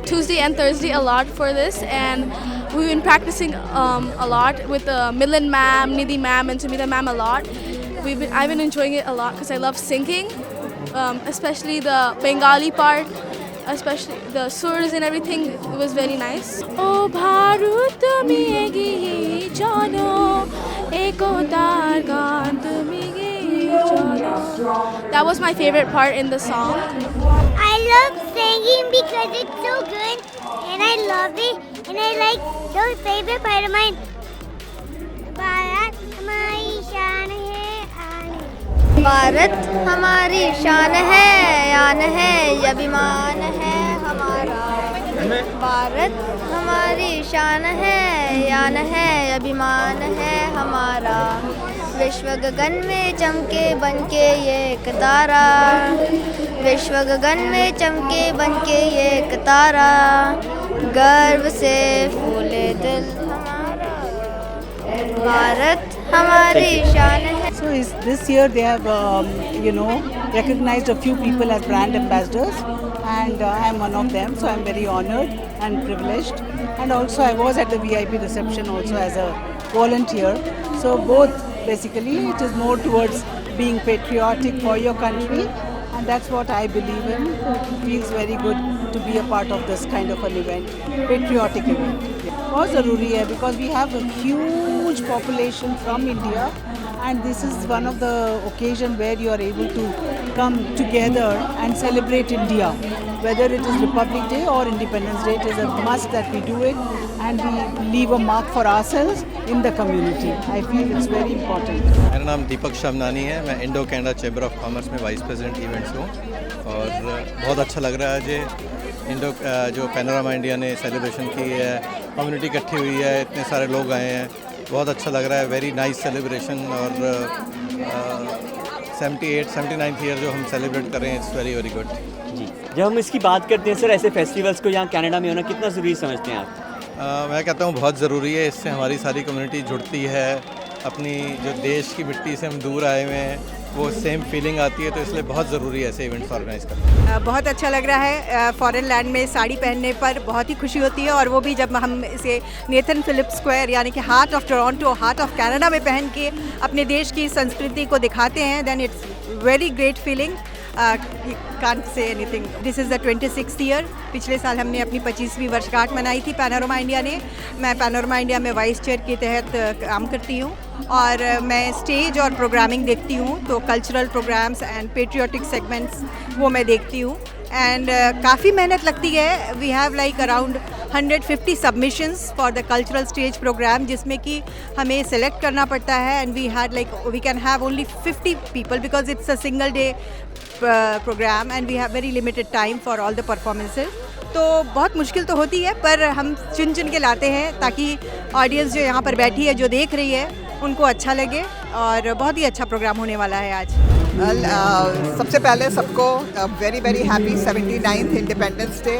Tuesday and Thursday a lot for this, and we've been practicing a lot with Milan ma'am, Nidhi ma'am, and Sumita ma'am a lot. I've been enjoying it a lot because I love singing, especially the Bengali part, especially the surs and everything. It was very nice. Oh Bharat megi jano eko tar gaan megi jano. That was my favorite part in the song. I love singing because it's so good and I love it, and I like the favorite part of mine. Bharat hamari shaan hai, Bharat हमारी शान है, यान है, अभिमान है हमारा। भारत हमारी शान है, यान है, अभिमान है हमारा। विश्व गगन में चमके बनके ये एक तारा, विश्व गगन में चमके बनके ये एक तारा, गर्व से फूले दिल हमारा। भारत हमारी शान है। So this year they have recognized a few people as brand ambassadors, and I am one of them, so I am very honored and privileged. And also I was at the VIP reception also as a volunteer. So both basically it is more towards being patriotic for your country, and that's what I believe in. It feels very good to be a part of this kind of an event, patriotic event. बहुत ज़रूरी है because we have a huge population from India, and this is one of the occasion where you are able to come together and celebrate India. Whether it is Republic Day or Independence Day, it is a must that we do it and we leave a mark for ourselves in the community. I feel it's very important. मेरा नाम दीपक शमनानी है, मैं Indo Canada chamber of commerce में vice president events हूँ, और बहुत अच्छा लग रहा है जो पैनोरामा इंडिया ने सेलिब्रेशन की है, कम्युनिटी इकट्ठी हुई है, इतने सारे लोग आए हैं, बहुत अच्छा लग रहा है। वेरी नाइस सेलिब्रेशन, और 79th ईयर जो हम सेलिब्रेट कर रहे हैं, इट्स वेरी वेरी गुड। जी, जब हम इसकी बात करते हैं सर, ऐसे फेस्टिवल्स को यहाँ कनाडा में होना कितना ज़रूरी समझते हैं आप? मैं कहता हूँ बहुत ज़रूरी है, इससे हमारी सारी कम्युनिटी जुड़ती है, अपनी जो देश की मिट्टी से हम दूर आए हुए हैं वो सेम फीलिंग आती है, तो इसलिए बहुत ज़रूरी है ऐसे इवेंट्स ऑर्गेनाइज करना। बहुत अच्छा लग रहा है, फॉरेन लैंड में साड़ी पहनने पर बहुत ही खुशी होती है, और वो भी जब हम इसे नेथन फिलिप्स स्क्वायर यानी कि heart of Toronto, heart of Canada में पहन के अपने देश की संस्कृति को दिखाते हैं, then it's very great feeling. Can't say anything. This is the 26th year. पिछले साल हमने अपनी 25वीं वर्षगांठ मनाई थी पैनोरमा इंडिया ने। मैं पैनोरमा इंडिया में वाइस चेयर के तहत काम करती हूँ और मैं स्टेज और प्रोग्रामिंग देखती हूँ, तो cultural programmes and patriotic segments वो मैं देखती हूँ। एंड काफ़ी मेहनत लगती है। We have like around 150 submissions for the cultural stage programme, जिसमें कि हमें सेलेक्ट करना पड़ता है and we can have only 50 people because it's a single day programme and we have very limited time for all the performances. तो बहुत मुश्किल तो होती है, पर हम चुन चुन के लाते हैं ताकि ऑडियंस जो यहाँ पर बैठी है, जो देख रही है, उनको अच्छा लगे और बहुत ही अच्छा प्रोग्राम होने वाला है आज। सबसे पहले सबको very very happy 79th independence day.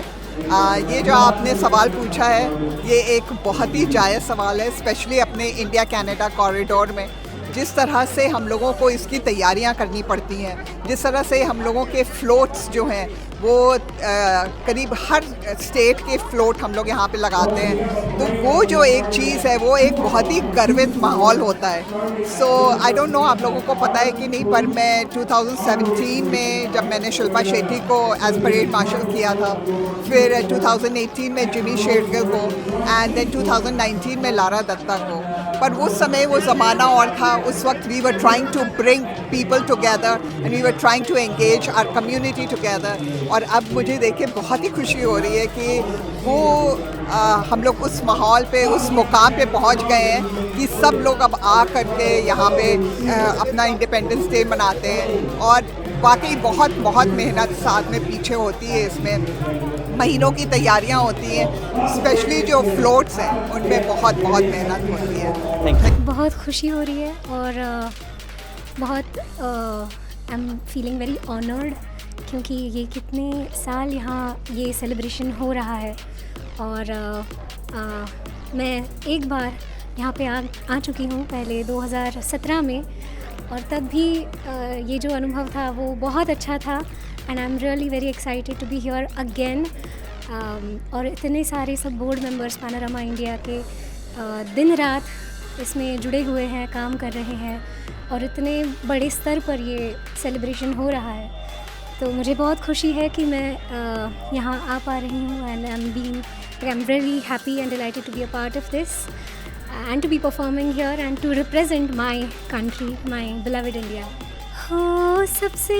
ये जो आपने सवाल पूछा है, ये एक बहुत ही जायज़ सवाल है, स्पेशली अपने इंडिया कनाडा कॉरिडोर में जिस तरह से हम लोगों को इसकी तैयारियां करनी पड़ती हैं, जिस तरह से हम लोगों के फ्लोट्स जो हैं वो करीब हर स्टेट के फ्लोट हम लोग यहाँ पे लगाते हैं, तो वो जो एक चीज़ है वो एक बहुत ही गर्वित माहौल होता है। सो आई डोंट नो आप लोगों को पता है कि नहीं, पर मैं 2017 में जब मैंने शिल्पा शेट्टी को एज परेड मार्शल किया था, फिर 2018 में जिमी शेरगिल को एंड देन 2019 में लारा दत्ता को, पर उस समय वो ज़माना और था। उस वक्त we were trying to bring people together and we were trying to engage our community together. और अब मुझे देख के बहुत ही खुशी हो रही है कि वो हम लोग उस माहौल पे, उस मुकाम पे पहुंच गए हैं कि सब लोग अब आ करके यहाँ पे अपना इंडिपेंडेंस डे मनाते हैं। और वाकई बहुत बहुत मेहनत साथ में पीछे होती है, इसमें महीनों की तैयारियाँ होती हैं, स्पेशली जो फ्लोट्स हैं उनमें बहुत बहुत मेहनत होती है। बहुत खुशी हो रही है और बहुत I am feeling very honoured, क्योंकि ये कितने साल यहाँ ये सेलिब्रेशन हो रहा है और मैं एक बार यहाँ पे आ चुकी हूँ पहले 2017 में, और तब भी ये जो अनुभव था वो बहुत अच्छा था and I am really very excited to be here again. और इतने सारे सब बोर्ड मेंबर्स पैनोरामा इंडिया के दिन रात इसमें जुड़े हुए हैं, काम कर रहे हैं और इतने बड़े स्तर पर ये सेलिब्रेशन हो रहा है, तो मुझे बहुत खुशी है कि मैं यहाँ आ पा रही हूँ and I am really happy and delighted to be a part of this and to be performing here and to represent my country, my beloved India. हो सबसे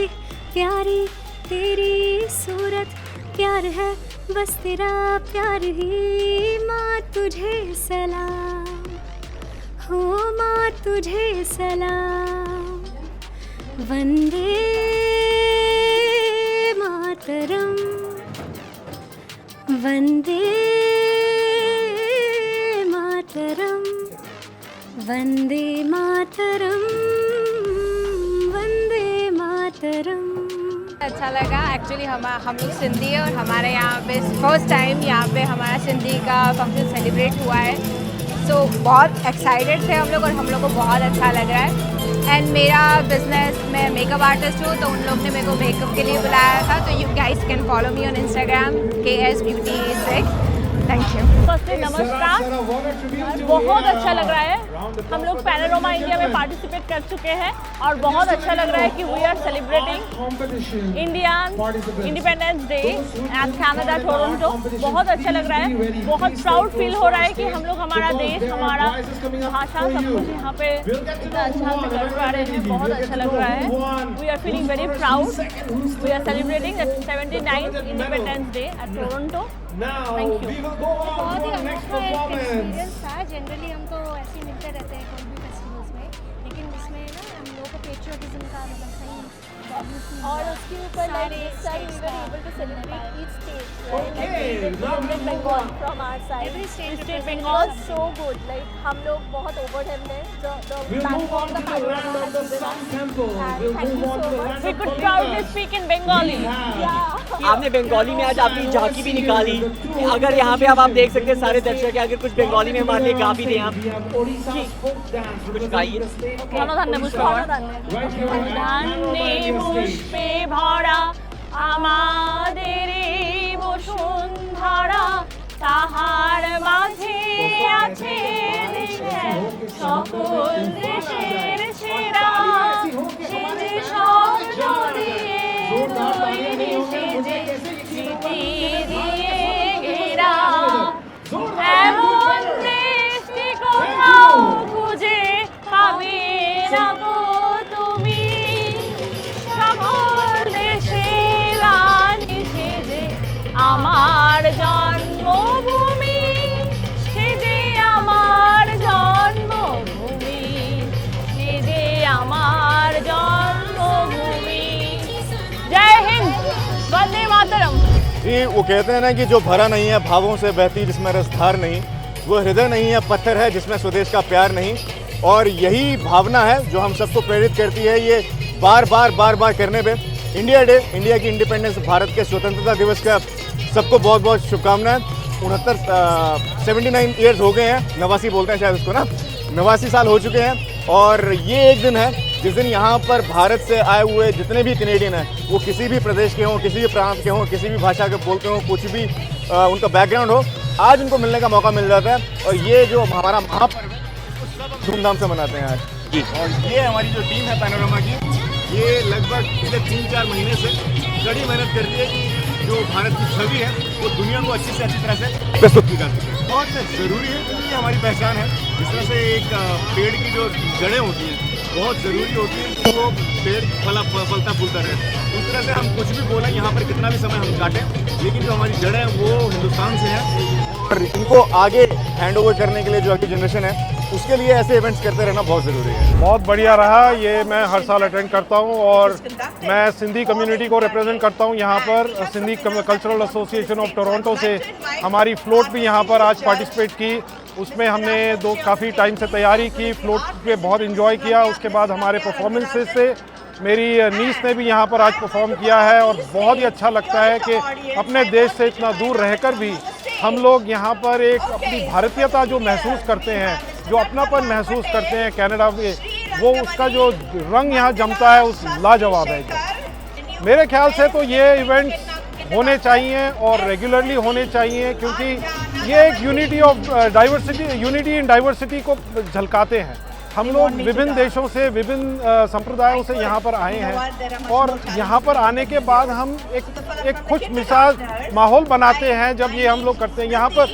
प्यारी तेरी सूरत, प्यार है बस तेरा प्यार ही, माँ तुझे सलाम, हो माँ तुझे सलाम, वंदे मातरम, वंदे मातरम, वंदे मातरम, वंदे मातरम। अच्छा लगा। एक्चुअली हम लोग सिंधी है और हमारे यहाँ पे फर्स्ट टाइम यहाँ पे हमारा सिंधी का फंक्शन सेलिब्रेट हुआ है, सो बहुत एक्साइटेड थे हम लोग और हम लोग को बहुत अच्छा लग रहा है। एंड मेरा बिजनेस, मैं मेकअप आर्टिस्ट हूँ, तो उन लोग ने मेरे को मेकअप के लिए बुलाया था, तो you guys can follow me on Instagram KS Beauty 6। Thank you. Firstly नमस्कार, बहुत अच्छा लग रहा है। हम लोग पैनोरामा इंडिया में पार्टिसिपेट कर चुके हैं और बहुत अच्छा लग रहा है कि we are celebrating Indian independence day at Canada Toronto. बहुत अच्छा लग रहा है, बहुत प्राउड फील हो रहा है कि हम लोग हमारा देश, हमारा भाषा, सब कुछ यहाँ पे इतना अच्छा से कर पा रहे हैं। बहुत अच्छा लग रहा है। We are feeling very proud. We are celebrating the 79th independence day at Toronto. Thank you. बहुत ही अच्छा एक्सपीरियंस था। जनरली हम तो ऐसे ही मिलते रहते हैं कोई भी फेस्टिवल्स में, लेकिन इसमें ना हम लोगों को पेट्रियोटिज्म का मतलब सही और उसके ऊपर Bengal from our side, state Bengal so good. Like हम लोग बहुत ओवरवेल्म्ड हैं। The platform the panorama has we could proudly speak in Bengali. आपने बंगाली में आज अपनी झांकी भी निकाली। अगर यहाँ पे आप देख सकते हैं सारे दर्शक, अगर कुछ बंगाली में हमारे लिए गा भी दें आप, कुछ गाइए। পুষ্পে ভরা আমাদের বসুন্ধরা, তাহার মাঝে আছে সকল দেশের সেরা, সে যে স্বর্ণের जी वो कहते हैं ना कि जो भरा नहीं है भावों से बहती जिसमें रसधार नहीं, वो हृदय नहीं है पत्थर है जिसमें स्वदेश का प्यार नहीं। और यही भावना है जो हम सबको प्रेरित करती है ये बार बार करने पे। इंडिया डे, इंडिया की इंडिपेंडेंस, भारत के स्वतंत्रता दिवस का सबको बहुत बहुत शुभकामनाएं। 79 ईयर्स हो गए हैं, 89 बोलते हैं शायद उसको ना, 89 साल हो चुके हैं। और ये एक दिन है जिस दिन यहाँ पर भारत से आए हुए जितने भी कैनेडियन हैं, वो किसी भी प्रदेश के हों, किसी भी प्रांत के हों, किसी भी भाषा के बोलते हों, कुछ भी उनका बैकग्राउंड हो, आज उनको मिलने का मौका मिल जाता है। और ये जो हमारा महापर्व है उसको सब हम धूमधाम से मनाते हैं आज जी। और ये हमारी जो टीम है पैनोरामा की, ये लगभग पिछले 3-4 महीने से कड़ी मेहनत करती है कि जो भारत की छवि है वो दुनिया को अच्छी से अच्छी तरह से प्रस्तुत की जा सके। बहुत ज़रूरी है क्योंकि हमारी पहचान है। जिस तरह से एक पेड़ की जो जड़ें होती हैं बहुत ज़रूरी होती है कि वो पेड़ फलता फूलता रहे। उस तरह से हम कुछ भी बोलें, यहाँ पर कितना भी समय हम काटें, लेकिन जो हमारी जड़ें हैं वो हिंदुस्तान से हैं। और इनको आगे हैंड ओवर करने के लिए जो अगली जनरेशन है उसके लिए ऐसे इवेंट्स करते रहना बहुत ज़रूरी है। बहुत बढ़िया रहा ये, मैं हर साल अटेंड करता हूँ और मैं सिंधी कम्युनिटी को रिप्रेजेंट करता हूँ यहाँ पर। Sindhi cultural association of Toronto से हमारी फ्लोट भी यहाँ पर आज पार्टिसिपेट की। उसमें हमने काफ़ी टाइम से तैयारी की, फ्लोट पे बहुत इन्जॉय किया। उसके बाद हमारे परफॉर्मेंसेस से मेरी नीस ने भी यहाँ पर आज परफॉर्म किया है और बहुत ही अच्छा लगता है कि अपने देश से इतना दूर रहकर भी हम लोग यहाँ पर एक अपनी भारतीयता जो महसूस करते हैं, जो अपनापन महसूस करते हैं कनाडा में, वो उसका जो रंग यहाँ जमता है उस लाजवाब है। मेरे ख्याल से तो ये इवेंट्स होने चाहिए और रेगुलरली होने चाहिए क्योंकि ये एक unity of diversity, unity in diversity को झलकाते हैं। हम लोग विभिन्न देशों से, विभिन्न संप्रदायों से यहाँ पर आए हैं और यहाँ पर आने के बाद हम एक खुश मिजाज माहौल बनाते हैं जब ये हम लोग करते हैं। यहाँ पर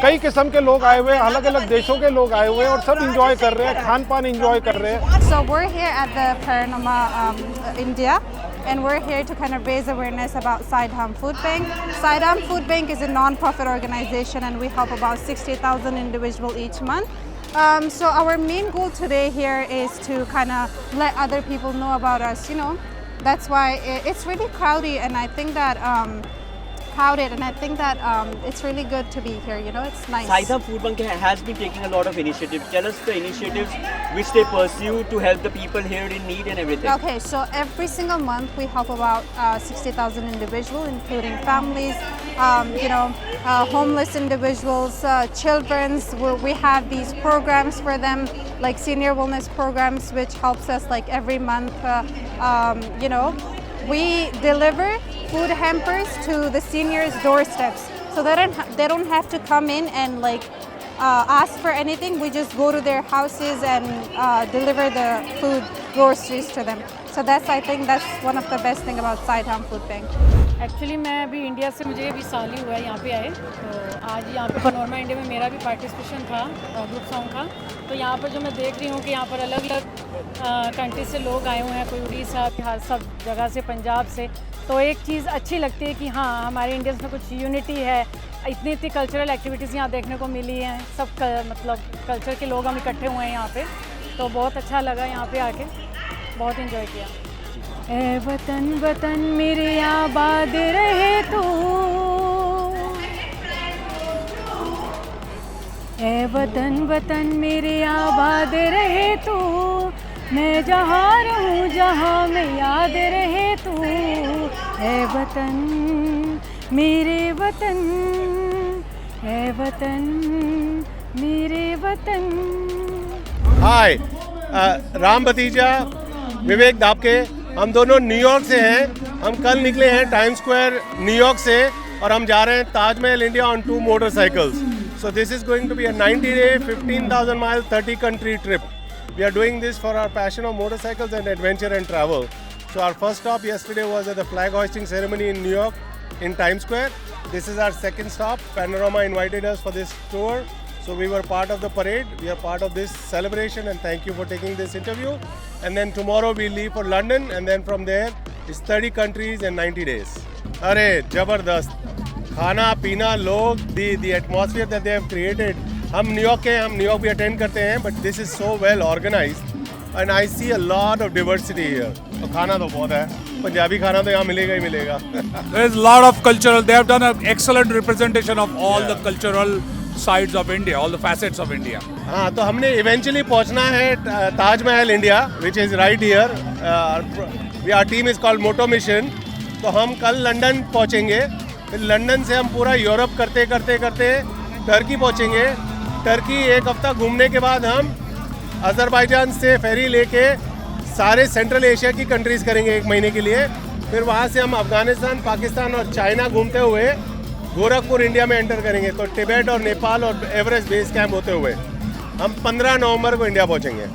कई किस्म के लोग आए हुए हैं, अलग अलग देशों के लोग आए हुए हैं और सब इंजॉय कर रहे हैं, खान पान इंजॉय कर रहे हैं। So we're here at the Panorama, India, and we're here to kind of raise awareness about Sideham Food Bank. Sideham Food Bank is a non-profit organization and we help about 60,000 individuals each month. So our main goal today here is to kind of let other people know about us, you know. That's why it's really crowded and I think that it's really good to be here, you know, it's nice. Sideham Food Bank has been taking a lot of initiatives. Tell us the initiatives which they pursue to help the people here in need and everything. Okay, so every single month we help about 60,000 individuals, including families, homeless individuals, children's. We have these programs for them, like senior wellness programs, which helps us like every month, we deliver food hampers to the seniors' doorsteps, so they don't have to come in and like ask for anything. We just go to their houses and deliver the food, groceries to them. So I think that's one of the best thing about Sideham Food Bank. Actually मैं अभी India से, मुझे 20 साल ही हुआ है यहाँ पे आए, तो आज यहाँ पे पनोरमा इंडिया में मेरा भी पार्टिसिपेशन था ग्रुप सॉन्ग का। तो यहाँ पर जो मैं देख रही हूँ कि यहाँ पर अलग अलग कंट्री से लोग आए हुए हैं, कोई उड़ीसा, बिहार, सब जगह से, पंजाब से। तो एक चीज़ अच्छी लगती है कि हाँ, हमारे इंडियंस में कुछ यूनिटी है। इतनी कल्चरल एक्टिविटीज़ यहाँ देखने को मिली हैं, सब मतलब कल्चर के लोग हम इकट्ठे हुए हैं यहाँ पे, तो बहुत अच्छा लगा यहाँ पे आके, बहुत इन्जॉय किया। ए वतन वतन मेरे आबाद रहे तू, ए वतन वतन मेरे आबाद रहे तू, मैं जहाँ रहूँ जहाँ में याद रहे तू, ए वतन मेरे वतन, ए वतन मेरे वतन। हाय, राम भतीजा विवेक दापके, हम दोनों न्यूयॉर्क से हैं। हम कल निकले हैं टाइम स्क्वायर न्यूयॉर्क से और हम जा रहे हैं Taj Mahal India on 2 motorcycles. So this is going to be a 90-day, 15,000 mile, 30 country trip. We are doing this for our passion of motorcycles and adventure and travel. So our first stop yesterday was at the flag hoisting ceremony in New York in Times Square. This is our second stop. Panorama invited us for this tour. So we were part of the parade. We are part of this celebration and thank you for taking this interview. And then tomorrow we leave for London and then from there it's 30 countries and 90 days. अरे जबरदस्त खाना पीना लोग, the atmosphere that they have created. हम New York भी attend करते हैं, but this is so well organized and I see a lot of diversity here. तो खाना तो बहुत है, पंजाबी खाना तो यहाँ मिलेगा ही मिलेगा। There is a lot of cultural. They have done an excellent representation of all the cultural sides of India, all the facets of India. हाँ, तो हमने इवेंचुअली पहुँचना है Taj Mahal India, which is right here. Our team is called Moto Mission. तो हम कल London पहुँचेंगे, फिर लंदन से हम पूरा यूरोप करते करते करते टर्की पहुँचेंगे। टर्की एक हफ्ता घूमने के बाद हम अज़रबैजान से फेरी लेके सारे सेंट्रल एशिया की कंट्रीज़ करेंगे 1 महीने के लिए। फिर वहाँ से हम अफ़गानिस्तान, पाकिस्तान और चाइना घूमते हुए गोरखपुर इंडिया में एंटर करेंगे। तो तिब्बत और नेपाल और एवरेस्ट बेस कैंप होते हुए हम 15 नवंबर को इंडिया पहुँचेंगे।